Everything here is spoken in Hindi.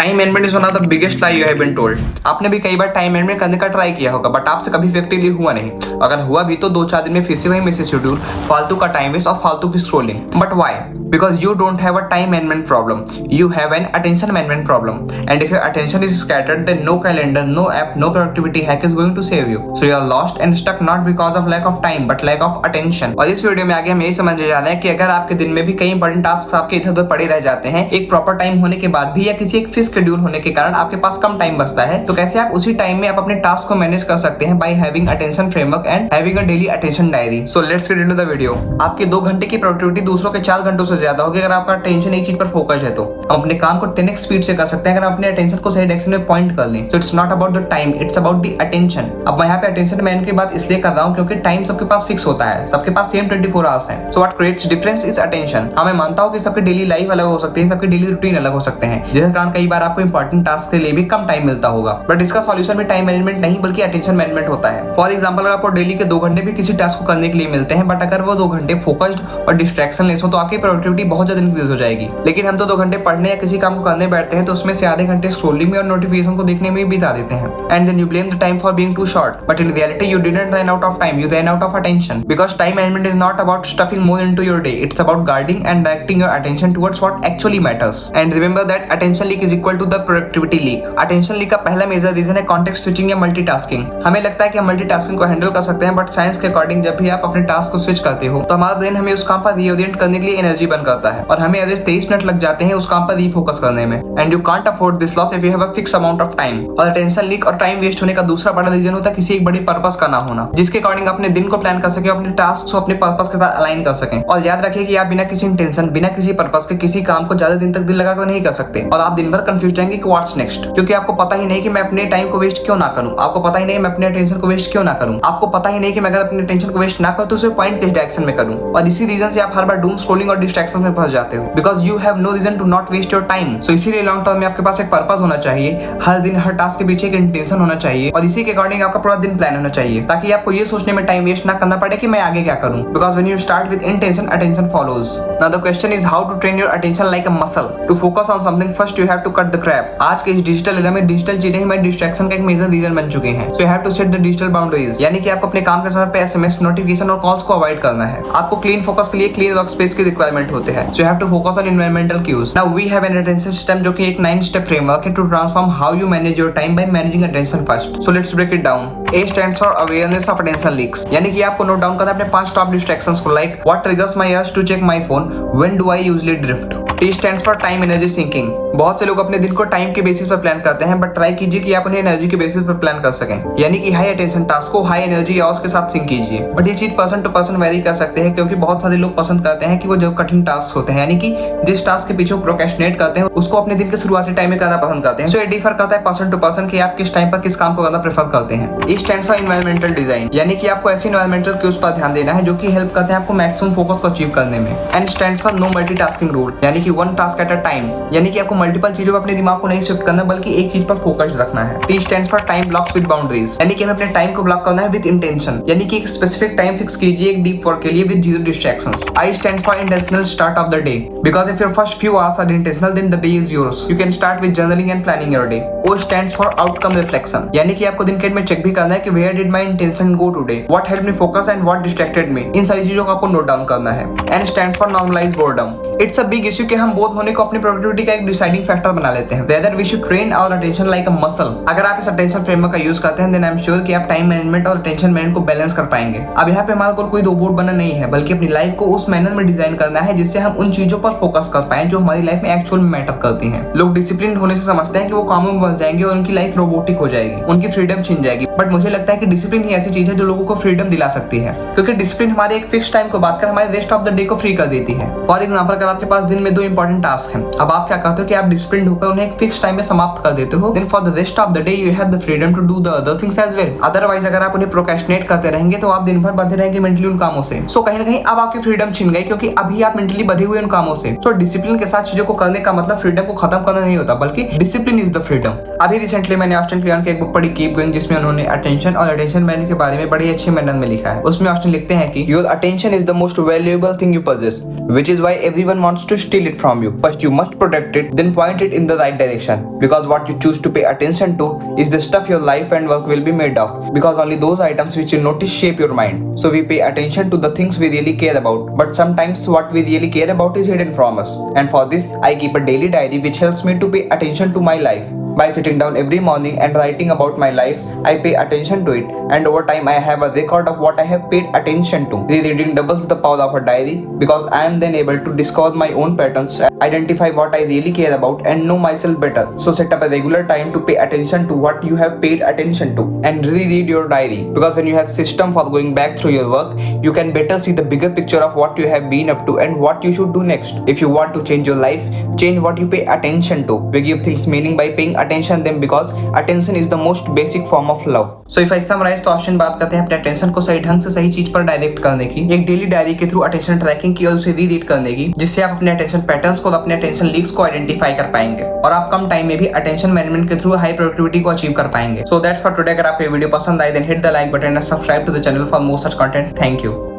Time management is one of the biggest lie you have been told. आपने भी कई बार टाइम मैनेजमेंट करने का ट्राई किया होगा, बट आपसे कभी इफेक्टिवली हुआ नहीं। अगर हुआ भी तो 2-4 दिन में फिर से वही मिस शेड्यूल, फालतू का टाइम वेस्ट और फालतू की scrolling. But why? Because you don't have a time management problem, you have an attention management problem. And if your attention is scattered, then no calendar, no app, no productivity hack is going to save you. So you are lost and stuck not because of lack of time but lack of attention. और इस वीडियो में आगे हम यही समझने जा रहे हैं कि अगर आपके दिन में भी कई इंपॉर्टेंट टास्क आपके इधर उधर पड़े रह जाते हैं एक प्रॉपर टाइम होने के बाद भी, या किसी एक फिक्स शेड्यूल होने के कारण आपके पास कम टाइम बचता है, तो कैसे आप उसी टाइम में आप अपने टास्क को मैनेज कर सकते हैं by having attention framework and having a daily attention diary. So let's get into the video. आपके 2 घंटे की प्रोडक्टिविटी दूसरों के 4 घंटों से ज्यादा होगी अगर आपका अटेंशन एक चीज पर फोकस है। तो हम अपने काम को 10x स्पीड से कर सकते हैं अगर अपने अटेंशन को सही डायरेक्शन में पॉइंट कर लें। So it's not about the time, it's about the attention. अब मैं यहाँ पे अटेंशन मैन की बात इसलिए कर रहा हूँ क्योंकि टाइम सबके पास फिक्स होता है, सबके पास सेम 24 आवर्स है। So what creates difference is attention. हाँ, मैं मानता हूँ कि सबकी डेली लाइफ अलग हो सकती है, सबकी डेली रूटीन अलग हो सकते हैं, जिसके कारण कई बार आपको इंपॉर्टेंट टास्क के लिए भी कम टाइम मिलता होगा। बट इसका सॉल्यूशन भी टाइम मैनेजमेंट नहीं बल्कि अटेंशन मैनेजमेंट होता है। फॉर एग्जाम्पल, अगर आपको डेली के 2 घंटे भी किसी टास्क को करने के लिए मिलते हैं, बट अगर वो 2 घंटे फोकस्ड और डिस्ट्रैक्शन लेस हो तो आपकी प्रोडक्टिविटी बहुत ज्यादा इंक्रीज हो जाएगी। लेकिन हम तो 2 घंटे पढ़ने या किसी काम को करने बैठते हैं तो उसमें से आधे घंटे स्क्रोलिंग में और नोटिफिकेशन को देखने में बिता देते हैं। And then you blame the time for being too short, but in reality you didn't run out of time, you ran out of attention. Because time management is not about stuffing more into your day, it's about guarding and directing your attention towards what actually matters. And remember that attention leak is equal to the productivity leak. Attention leak का पहला मेजर रीजन है context switching या multitasking। हमें लगता है कि हम मल्टीटास्किंग को हैंडल कर सकते हैं, बट साइंस के अकॉर्डिंग जब भी आप अपने टास्क को स्विच करते हो तो हमारा ब्रेन हमें उस काम पर रीओरिएंट करने के लिए एनर्जी बर्न करता है और हमें एवरेज 23 मिनट लग जाते हैं उस काम पर रीफोकस करने में। And you can't afford this loss if you have a fix amount of time. और अटेंशन लीक और टाइम वेस्ट होने का दूसरा बड़ा रीजन होता है किसी एक बड़ी पर्पस का ना होना, जिसके अकॉर्डिंग अपने दिन को प्लान कर सके, अपने टास्क को अपने पर्पस के साथ अलाइन कर सकें। और याद रखिए कि आप बिना किसी इंटेंशन, बिना किसी पर्पस के किसी काम को ज्यादा दिन तक दिल लगाकर नहीं कर सकते और आप दिन भर कंफ्यूज रहेंगे कि व्हाट्स नेक्स्ट, क्योंकि आपको पता ही नहीं कि मैं अपने टाइम को वेस्ट क्यों ना करूं, आपको पता ही नहीं मैं अपने अटेंशन को वेस्ट क्यों ना करूं, आपको पता ही नहीं कि मैं अगर अपने अटेंशन को वेस्ट ना करूं तो उसे पॉइंट किस डायरेक्शन में करूं। और इसी रीजन से आप हर बार डूम स्क्रॉलिंग और डिस्ट्रैक्शन में फंस जाते हो, because you have no reason to not waste your time. So इसीलिए लॉन्ग टर्म में आपके पास एक पर्पस होना चाहिए, हर दिन हर टास्क के पीछे एक इंटेंशन होना चाहिए और इसी के अकॉर्डिंग आपका पूरा दिन प्लान होना चाहिए, ताकि आपको ये सोचने में टाइम वेस्ट ना करना पड़े कि मैं आगे क्या करूं। Because when you start with intention, attention follows. Now the question is how to train your attention like a muscle. To focus on something first you have to cut the crap. आज के इस डिजिटल एरा में डिजिटल चीजें हमारे डिस्ट्रैक्शन का एक मेजर रीजन बन चुके हैं। So you have to set the digital boundaries, यानी कि आपको अपने काम के समय पे एसएमएस, नोटिफिकेशन और कॉल्स को अवॉइड करना है। आपको क्लीन फोकस के लिए क्लीन वर्क स्पेस की रिक्वायरमेंट होते हैं। So you have to focus on environmental cues. Now we have an attention system जो कि एक 9 स्टेप फ्रेमवर्क है to transform how you manage your time by managing attention first. So let's break it down. A stands for awareness of attention leaks, यानी कि आपको नोट डाउन करना है अपने 5 टॉप डिस्ट्रैक्शंस को, like what triggers my urge to check my phone, when do I usually drift. T stands for time energy sinking। बहुत से लोग अपने दिन को टाइम के बेसिस पर प्लान करते हैं, बट ट्राई कीजिए कि आप उन्हें एनर्जी के बेसिस पर प्लान कर सकें, यानी कि हाई अटेंशन टास्क को हाई एनर्जी आवर्स के साथ सिंक कीजिए। बट ये चीज पर्सन टू पर्सन वेरी कर सकते हैं, क्योंकि बहुत सारे लोग पसंद करते हैं कि वो जो कठिन टास्क होते हैं, यानी कि जिस टास्क के पीछे प्रोक्रेस्टिनेट करते हैं, उसको अपने दिन के शुरुआती टाइम में करना पसंद करते हैं। सो ये डिफर करता है पर्सन टू पर्सन कि आप किस टाइम पर किस काम को करना प्रेफर करते हैं। E stands for environmental design, यानी कि आपको ऐसे एनवायरमेंटल क्यूज पर ध्यान देना है जो कि हेल्प करते हैं आपको मैक्सिमम फोकस को अचीव करने में। N stands for no multitasking rule, यानी कि one task at a time, यानी कि आपको मल्टीपल चीजों पर अपने दिमाग को नहीं शिफ्ट करना बल्कि एक चीज पर फोकस्ड रखना है। T stands for time blocks with boundaries, यानी कि हमें अपने टाइम को ब्लॉक करना है विद इंटेंशन, यानी कि एक स्पेसिफिक टाइम फिक्स कीजिए एक डीप वर्क के लिए with zero distractions. I stands for intentional start of the day, because if your first few hours are intentional then the day is yours. You can start with journaling and planning your day. O stands for outcome reflection, यानी कि आपको दिन के एंड में चेक भी करना है कि where did my intention go today, what helped me focus and what distracted me। इन सारी चीजों को आपको नोट डाउन करना है। N stands for normalize boredom। It's a big issue कि हम बोर होने को अपनी प्रोडक्टिविटी का एक डिसाइडिंग फैक्टर बना लेते हैं। Rather we should train our attention like a muscle। अगर आप इस अटेंशन फ्रेमवर्क का यूज करते हैं देन आई एम श्योर कि आप टाइम मैनेजमेंट और अटेंशन मैनेजमेंट को बैलेंस कर पाएंगे। अब यहाँ पे हमारा गोल कोई रोबोट बनना नहीं है, बल्कि अपनी लाइफ को उस मैनर में डिजाइन करना है जिससे हम उन चीजों पर फोकस कर पाए जो हमारी लाइफ में एक्चुअल में मैटर करती हैं। लोग डिसिप्लिन होने से समझते हैं कि वो कामों में फंस जाएंगे और उनकी लाइफ रोबोटिक हो जाएगी, उनकी फ्रीडम छीन जाएगी। बट मुझे लगता है कि डिसिप्लिन ही ऐसी चीज है जो लोगों को फ्रीडम दिला सकती है, क्योंकि डिसिप्लिन हमारे एक फिक्स टाइम को बात कर हमारे रेस्ट ऑफ द डे को फ्री कर देती है। फॉर एग्जाम्पल, अगर आपके पास दिन में 2 इंपॉर्टेंट टास्क हैं, अब आप क्या करते हो कि आप डिसिप्लिन होकर उन्हें एक फिक्स टाइम में समाप्त कर देते हो, then for the rest of the day you have the freedom to do the other things as well. Otherwise अगर आप उन्हें प्रोक्रेस्टिनेट करते रहेंगे तो आप दिन भर बंधे रहेंगे मेंटली उन कामों से। सो कहीं ना कहीं अब आपकी फ्रीडम छिन गई, क्योंकि अभी आप मेंटली बंधे हुए उन कामों से। सो डिसिप्लिन के साथ चीजों को करने का मतलब फ्रीडम को खत्म करना नहीं होता, बल्कि डिसिप्लिन इज द फ्रीडम। अभी रिसेंटली मैंने ऑस्टिन क्लियन की एक बुक पढ़ी कीप गोइंग, जिसमें उन्होंने अटेंशन और अटेंशन मैनेजमेंट के बारे में बड़ी अच्छी मैनर में लिखा है। उसमें ऑस्टिन लिखते हैं कि your attention is the most valuable thing you possess, which is why everyone wants to steal it from you. First you must protect it, then point it in the the right direction, because what you choose to pay attention to is the stuff your life and work will be made of, because only those items which you notice shape your mind. So we pay attention to the things we really care about, but sometimes what we really care about is hidden from us. And for this I keep a daily diary which helps me to pay attention to my life. By sitting down every morning and writing about my life, I pay attention to it, and over time I have a record of what I have paid attention to. Rereading doubles the power of a diary, because I am then able to discover my own patterns, identify what I really care about, and know myself better. So set up a regular time to pay attention to what you have paid attention to, and reread your diary, because when you have system for going back through your work, you can better see the bigger picture of what you have been up to and what you should do next. If you want to change your life, change what you pay attention to. We give things meaning by paying attention them, because attention is the most basic form of love. So if I summarize, तो ऑस्टिन बात करते हैं अपने अटेंशन को सही ढंग से सही चीज पर डायरेक्ट करने की, एक डेली डायरी के थ्रू अटेंशन ट्रैकिंग की और उसे रीरीड करने की, जिससे आप अपने अटेंशन पैटर्न्स को और अपने अटेंशन लीक्स को आइडेंटिफाई कर पाएंगे, और आप कम टाइम में भी अटेंशन मैनेजमेंट के थ्रू हाई प्रोडक्टिविटी को अचीव कर पाएंगे. So that's for today. अगर आपको ये वीडियो पसंद आए then hit the like button and subscribe to the channel for more such content. Thank you.